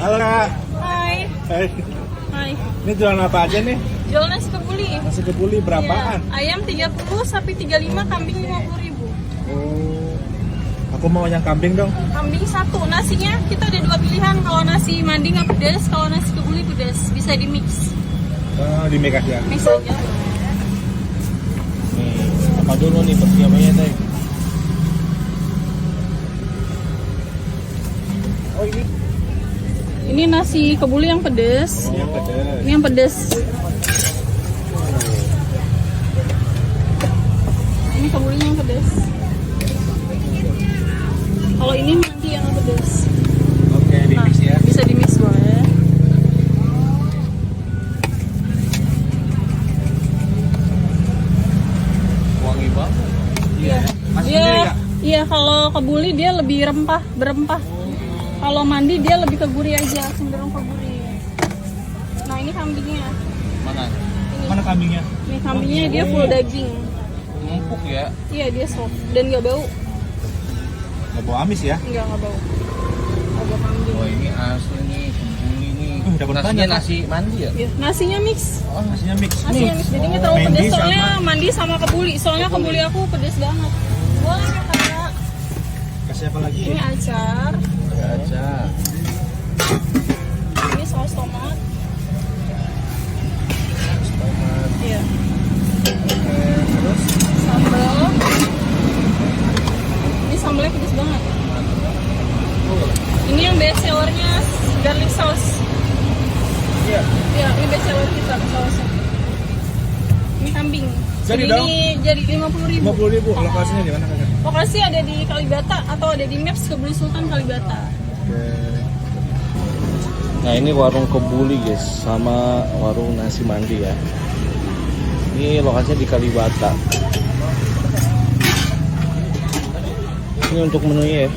Halo Kak. Hai. Hai. Hai. Ini jualan apa aja nih? Jualan nasi kebuli. Nasi kebuli berapaan? Iya. Ayam 30, sapi 35, kambing 50.000. Oh. Aku mau yang kambing dong. Kambing 1. Nasinya kita ada 2 pilihan. Kalau nasi mandi nggak pedas, kalau nasi kebuli pedas. Bisa di mix. Di make aja. Mix aja. Nih, apa dulu nih persiapannya teh? Oh ini. Ini nasi kebuli yang pedas. Yang pedas. Ini yang pedas. Ini kebulinya yang pedas. Kalau ini mandi yang pedas. Oke, di mix ya. Bisa di mix boleh. Wangi banget. Iya. Masih Iya. sendiri Kak? Iya, kalau kebuli dia lebih berempah. Kalau mandi dia lebih ke gurih aja, cenderung ke gurih. Nah, ini kambingnya. Mana? Ini. Mana kambingnya? Ini kambingnya dia full daging. Empuk ya. Iya, dia soft dan nggak bau. Nggak bau amis ya? Nggak bau. Nggak bau kambing. Wah ini asli nih, kebuli nih. Dapat Nasinya banyak, nasi mandi ya? Iya, nasinya mix. Oh, nasinya mix. Nasinya mix. Jadi nggak terlalu Mandi pedas soalnya sama- mandi sama kebuli. Soalnya kebuli aku pedas banget. Boleh ya, Kak? Kasih apa lagi? Ini acar. Aja. Ini saus tomat. Tomat. Iya. Oke, terus Sambal. Ini sambalnya pedas banget. Ini yang best sellernya garlic sauce. Iya. Iya, ini best seller kita sausnya. Ini kambing. Jadi Ini dong. jadi 50.000. 50.000. Lokasinya di mana Kak? Lokasi ada di Kalibata atau ada di Maps Kebuli Sultan Kalibata. nah ini warung kebuli guys, sama warung nasi mandi ya. Ini lokasinya di Kalibata. Ini untuk menunya ya.